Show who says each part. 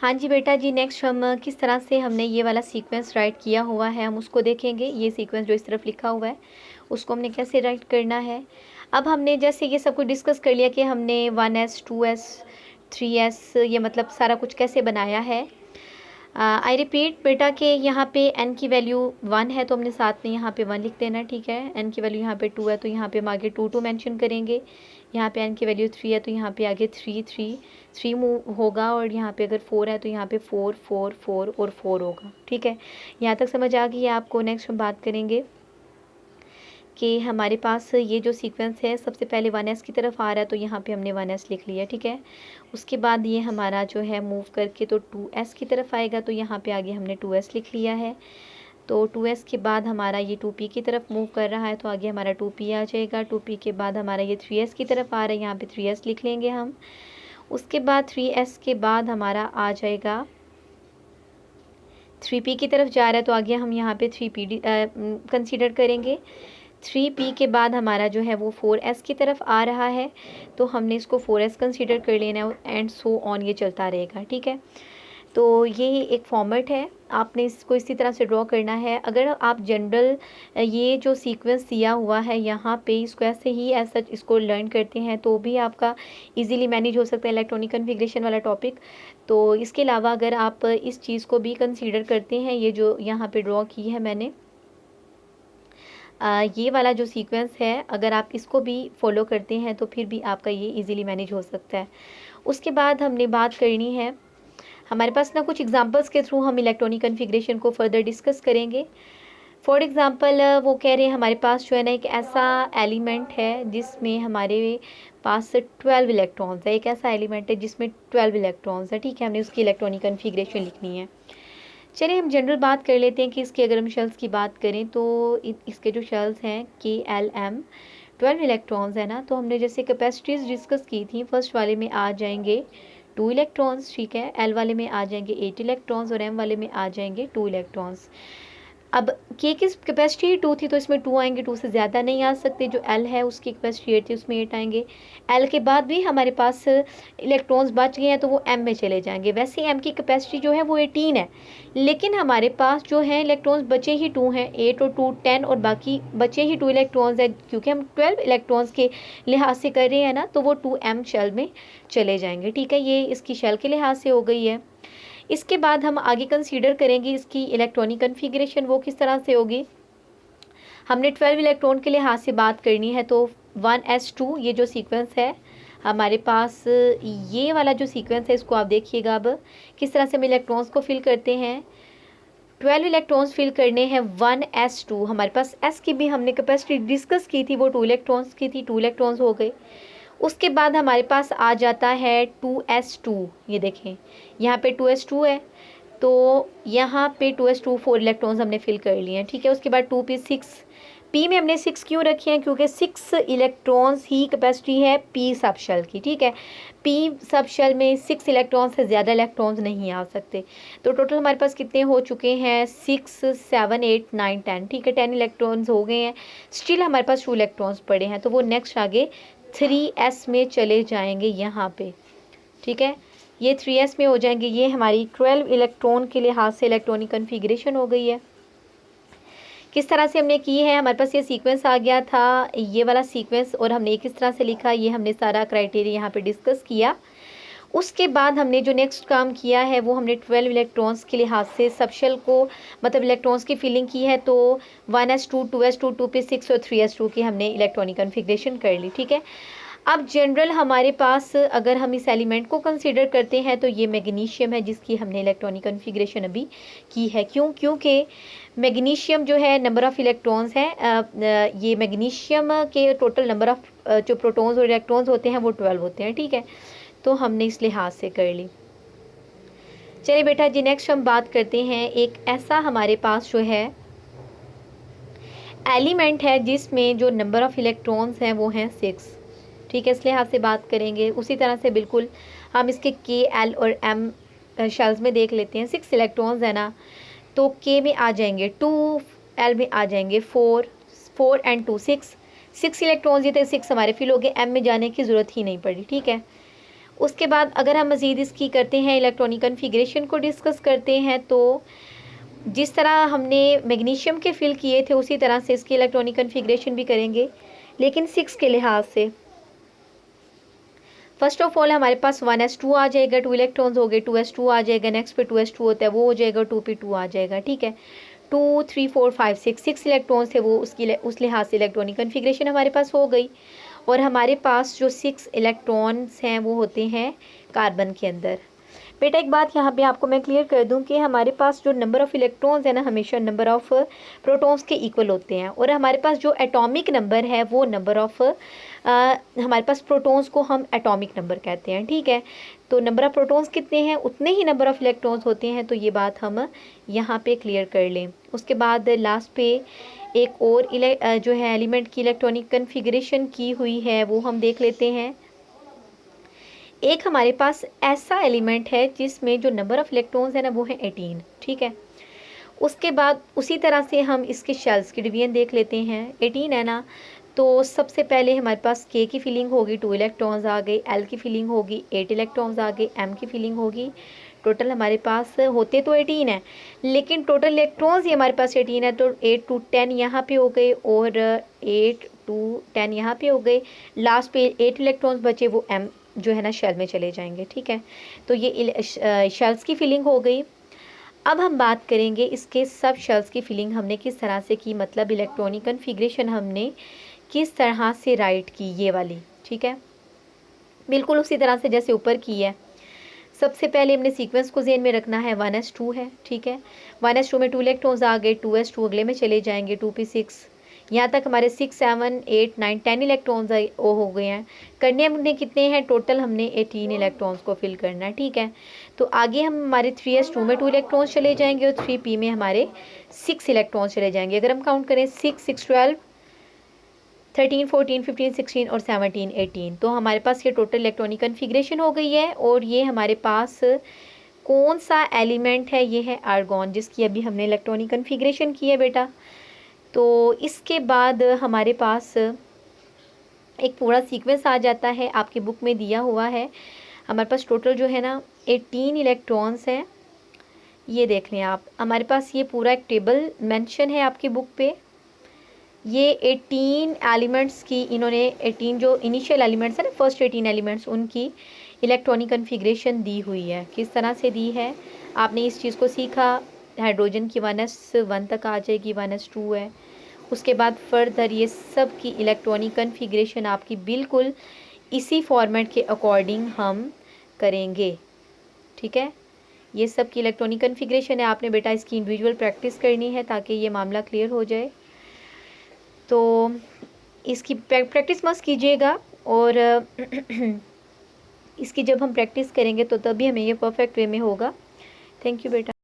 Speaker 1: हाँ जी बेटा जी, नेक्स्ट हम किस तरह से हमने ये वाला सीक्वेंस राइट किया हुआ है हम उसको देखेंगे। ये सीक्वेंस जो इस तरफ लिखा हुआ है उसको हमने कैसे राइट करना है। अब हमने जैसे ये सब कुछ डिस्कस कर लिया कि हमने 1s 2s 3s ये मतलब सारा कुछ कैसे बनाया है। आई रिपीट बेटा कि यहाँ पे n की वैल्यू 1 है तो हमने साथ में यहाँ पे 1 लिख देना, ठीक है। n की वैल्यू यहाँ पे 2 है तो यहाँ पे हम आगे 2 मेंशन करेंगे। यहाँ पे n की वैल्यू 3 है तो यहाँ पे आगे 3 मूव होगा, और यहाँ पे अगर 4 है तो यहाँ पे 4 4 4 और 4 होगा, ठीक है। यहाँ तक समझ आ गई है आपको। नेक्स्ट हम बात करेंगे कि हमारे पास ये जो सीक्वेंस है सबसे पहले 1s की तरफ आ रहा है तो यहाँ पे हमने 1s लिख लिया, ठीक है। उसके बाद ये हमारा जो है मूव करके तो 2s की तरफ आएगा तो यहाँ पे आगे हमने 2s लिख लिया है। तो 2s के बाद हमारा ये 2p की तरफ मूव कर रहा है तो आगे हमारा 2p आ जाएगा। 2p के बाद हमारा ये 3s की तरफ आ रहा है, यहाँ पे 3s लिख लेंगे हम। उसके बाद 3s के बाद हमारा आ जाएगा 3p की तरफ जा रहा है तो आगे हम यहाँ पे 3p कंसीडर करेंगे। 3p के बाद हमारा जो है वो 4s की तरफ आ रहा है तो हमने इसको 4s कंसीडर कर लेना है, एंड सो ऑन ये चलता रहेगा, ठीक है। तो ये एक फॉर्मेट है, आपने इसको इसी तरह से ड्रॉ करना है। अगर आप जनरल ये जो सीक्वेंस दिया हुआ है यहाँ पे इसको ऐसे ही ऐसा इसको लर्न करते हैं तो भी आपका इजीली मैनेज हो सकता है इलेक्ट्रॉनिक कन्फिग्रेशन वाला टॉपिक। तो इसके अलावा अगर आप इस चीज़ को भी कंसीडर करते हैं, ये जो यहाँ पे ड्रॉ की है मैंने ये वाला जो सीक्वेंस है, अगर आप इसको भी फॉलो करते हैं तो फिर भी आपका ये इजीली मैनेज हो सकता है। उसके बाद हमने बात करनी है, हमारे पास ना कुछ एग्जांपल्स के थ्रू हम इलेक्ट्रॉनिक कन्फिग्रेशन को फर्दर डिस्कस करेंगे। फॉर एग्ज़ाम्पल वो कह रहे हैं हमारे पास जो है ना एक ऐसा एलिमेंट है जिसमें हमारे पास 12 इलेक्ट्रॉन्स है। एक ऐसा एलिमेंट है जिसमें 12 इलेक्ट्रॉन्स है, ठीक है। हमने उसकी इलेक्ट्रॉनिक कन्फिग्रेशन लिखनी है। चलिए हम जनरल बात कर लेते हैं कि इसके अगर हम शेल्स की बात करें तो इसके जो शेल्स हैं KLM 12 इलेक्ट्रॉन्स है ना, तो हमने जैसे कैपेसिटीज़ डिस्कस की थी, फर्स्ट वाले में आ जाएंगे 2 इलेक्ट्रॉन्स, ठीक है। L वाले में आ जाएंगे 8 इलेक्ट्रॉन्स और M वाले में आ जाएंगे 2 इलेक्ट्रॉन्स। अब K की कैपेसिटी 2 थी तो इसमें 2 आएंगे, 2 से ज़्यादा नहीं आ सकते। जो L है उसकी कैपेसिटी 8 थी उसमें 8 आएंगे। L के बाद भी हमारे पास इलेक्ट्रॉन्स बच गए हैं तो वो M में चले जाएंगे। वैसे M की कैपेसिटी जो है वो 18 है, लेकिन हमारे पास जो है इलेक्ट्रॉन्स बचे ही 2 हैं, 8 और 2 10, और बाकी बचे ही 2 इलेक्ट्रॉन्स हैं। क्योंकि हम 12 इलेक्ट्रॉन्स के लिहाज से कर रहे हैं ना, तो वो 2M शेल में चले जाएंगे, ठीक है। ये इसकी शेल के लिहाज से हो गई है। इसके बाद हम आगे कंसीडर करेंगे इसकी इलेक्ट्रॉनिक कन्फिग्रेशन, वो किस तरह से होगी। हमने 12 इलेक्ट्रॉन के लिहाज से बात करनी है तो 1s2 ये जो सीक्वेंस है हमारे पास, ये वाला जो सीक्वेंस है इसको आप देखिएगा अब किस तरह से हम इलेक्ट्रॉन्स को फिल करते हैं। 12 इलेक्ट्रॉन्स फिल करने हैं 1s2। हमारे पास s की भी हमने कैपेसिटी डिस्कस की थी, वो 2 इलेक्ट्रॉन्स की थी, 2 इलेक्ट्रॉन्स हो गए। उसके बाद हमारे पास आ जाता है 2s2। ये देखें यहाँ पे 2s2 है तो यहाँ पे 2s2 4 इलेक्ट्रॉन्स हमने फिल कर लिए हैं, ठीक है। उसके बाद 2p 6, p में हमने 6 क्यों रखे हैं, क्योंकि 6 इलेक्ट्रॉन्स ही कैपेसिटी है p सब शेल की, ठीक है। p सब शेल में 6 इलेक्ट्रॉन से ज़्यादा इलेक्ट्रॉन्स नहीं आ सकते। तो टोटल हमारे पास कितने हो चुके हैं 6 7 8 9 10, ठीक है। 10 इलेक्ट्रॉन्स हो गए हैं। स्टिल हमारे पास 2 इलेक्ट्रॉन्स पड़े हैं तो वो नेक्स्ट आगे 3s में चले जाएंगे यहाँ पे, ठीक है। ये 3s में हो जाएंगे। ये हमारी 12 इलेक्ट्रॉन के लिहाज से इलेक्ट्रॉनिक कन्फिग्रेशन हो गई है। किस तरह से हमने की है, हमारे पास ये सीक्वेंस आ गया था, ये वाला सीक्वेंस, और हमने किस तरह से लिखा ये हमने सारा क्राइटेरिया यहाँ पे डिस्कस किया। उसके बाद हमने जो नेक्स्ट काम किया है वो हमने 12 इलेक्ट्रॉन्स के लिहाज से सब शेल को मतलब इलेक्ट्रॉन्स की फिलिंग की है। तो 1s2 2s2 2p6 और 3s2 की हमने इलेक्ट्रॉनिक कन्फिग्रेशन कर ली, ठीक है। अब जनरल हमारे पास अगर हम इस एलिमेंट को कंसीडर करते हैं तो ये मैग्नीशियम है जिसकी हमने इलेक्ट्रॉनिक कन्फिग्रेशन अभी की है। क्योंकि मैग्नीशियम जो है नंबर ऑफ़ इलेक्ट्रॉन्स हैं, ये मैग्नीशियम के टोटल नंबर ऑफ़ जो प्रोटॉन्स और इलेक्ट्रॉन्स होते हैं वो 12 होते हैं, ठीक है। तो हमने इस लिहाज से कर ली। चलिए बेटा जी नेक्स्ट हम बात करते हैं, एक ऐसा हमारे पास जो है एलिमेंट है जिसमें जो नंबर ऑफ़ इलेक्ट्रॉन्स हैं वो हैं 6, ठीक है। इस लिहाज से बात करेंगे। उसी तरह से बिल्कुल हम इसके K L और M शेल्स में देख लेते हैं। 6 इलेक्ट्रॉन्स है ना, तो K में आ जाएंगे 2, L में आ जाएंगे 4 एंड 2 6 इलेक्ट्रॉन्स, ये थे 6 हमारे फिल हो गए। M में जाने की ज़रूरत ही नहीं पड़ी, ठीक है। उसके बाद अगर हम मज़ीद इसकी करते हैं इलेक्ट्रॉनिक कन्फिग्रेशन को डिस्कस करते हैं, तो जिस तरह हमने मैग्नीशियम के फिल किए थे उसी तरह से इसकी इलेक्ट्रॉनिक कन्फिग्रेशन भी करेंगे, लेकिन 6 के लिहाज से। फर्स्ट ऑफ ऑल हमारे पास 1s2 आ जाएगा, 2 इलेक्ट्रॉन्स हो गए, 2s2 आ जाएगा, नेक्स्ट पे 2s2 होता है वो हो जाएगा, 2 पे 2 आ जाएगा, ठीक है। 2 3 4 5 6 इलेक्ट्रॉन्स थे वो, उस लिहाज से इलेक्ट्रॉनिक कन्फिग्रेशन हमारे पास हो गई। और हमारे पास जो 6 इलेक्ट्रॉन्स हैं वो होते हैं कार्बन के अंदर। बेटा एक बात यहाँ पे आपको मैं क्लियर कर दूँ कि हमारे पास जो नंबर ऑफ़ इलेक्ट्रॉन्स है ना, हमेशा नंबर ऑफ़ प्रोटॉन्स के इक्वल होते हैं, और हमारे पास जो एटॉमिक नंबर है वो नंबर ऑफ़ हमारे पास प्रोटॉन्स को हम एटॉमिक नंबर कहते हैं, ठीक है। तो नंबर ऑफ़ प्रोटॉन्स कितने हैं उतने ही नंबर ऑफ़ इलेक्ट्रॉन्स होते हैं, तो ये बात हम यहाँ पे क्लियर कर लें। उसके बाद लास्ट पे एक और जो है एलिमेंट की इलेक्ट्रॉनिक कन्फिग्रेशन की हुई है वो हम देख लेते हैं। एक हमारे पास ऐसा एलिमेंट है जिसमें जो नंबर ऑफ़ इलेक्ट्रॉन्स है ना वो है 18, ठीक है। उसके बाद उसी तरह से हम इसके शेल्स की डिवीजन देख लेते हैं। 18 है ना, तो सबसे पहले हमारे पास K की फीलिंग होगी, 2 इलेक्ट्रॉन्स आ गए, L की फीलिंग होगी, 8 इलेक्ट्रॉन्स आ गए, M की फीलिंग होगी। टोटल हमारे पास होते तो 18 है, लेकिन टोटल इलेक्ट्रॉन्स ही हमारे पास 18 है, तो 8 to 10 यहाँ पे हो गए और 8 to 10 यहाँ पे हो गए। लास्ट पे 8 इलेक्ट्रॉन्स बचे, वो M जो है ना शेल में चले जाएंगे, ठीक है। तो ये शेल्स की फीलिंग हो गई। अब हम बात करेंगे इसके सब शेल्स की फीलिंग हमने किस तरह से की, मतलब इलेक्ट्रॉनिक कन्फिग्रेशन हमने किस तरह से राइट की, ये वाली, ठीक है। बिल्कुल उसी तरह से जैसे ऊपर की है। सबसे पहले हमने सीक्वेंस को ज़हन में रखना है, 1s2 है, ठीक है। 1s2 में 2 इलेक्ट्रॉन्स आ गए, 2s2 अगले में चले जाएंगे, 2 पे 6, यहाँ तक हमारे 6 7 8 9 10 इलेक्ट्रॉन्स हो गए हैं। करने हमने कितने हैं, टोटल हमने 18 इलेक्ट्रॉन्स को फिल करना है, ठीक है। तो आगे हम हमारे 3s2 में 2 इलेक्ट्रॉन्स चले जाएंगे और 3p में हमारे 6 इलेक्ट्रॉन्स चले जाएंगे। अगर हम काउंट करें 6 6 12 13 14 15 16 और 17 18, तो हमारे पास ये टोटल इलेक्ट्रॉनिक कन्फिग्रेशन हो गई है। और ये हमारे पास कौन सा एलिमेंट है, ये है आर्गॉन, जिसकी अभी हमने इलेक्ट्रॉनिक कन्फिग्रेशन की है बेटा। तो इसके बाद हमारे पास एक पूरा सीक्वेंस आ जाता है, आपकी बुक में दिया हुआ है। हमारे पास टोटल जो है ना 18 इलेक्ट्रॉन्स हैं, ये देख लें आप। हमारे पास ये पूरा एक टेबल मेंशन है आपकी बुक पे। ये 18 एलिमेंट्स की इन्होंने 18 जो इनिशियल एलिमेंट्स हैं ना, फर्स्ट 18 एलिमेंट्स, उनकी इलेक्ट्रॉनिक कन्फिग्रेशन दी हुई है। किस तरह से दी है आपने इस चीज़ को सीखा। हाइड्रोजन की 1s1 तक आ जाएगी, 1s2 है। उसके बाद फर्दर ये सब की इलेक्ट्रॉनिक कन्फिग्रेशन आपकी बिल्कुल इसी फॉर्मेट के अकॉर्डिंग हम करेंगे, ठीक है। ये सब की इलेक्ट्रॉनिक कन्फिग्रेशन है, आपने बेटा इसकी इंडिविजुअल प्रैक्टिस करनी है ताकि ये मामला क्लियर हो जाए। तो इसकी प्रैक्टिस मस्त कीजिएगा, और इसकी जब हम प्रैक्टिस करेंगे तो तभी हमें ये परफेक्ट वे में होगा। थैंक यू बेटा।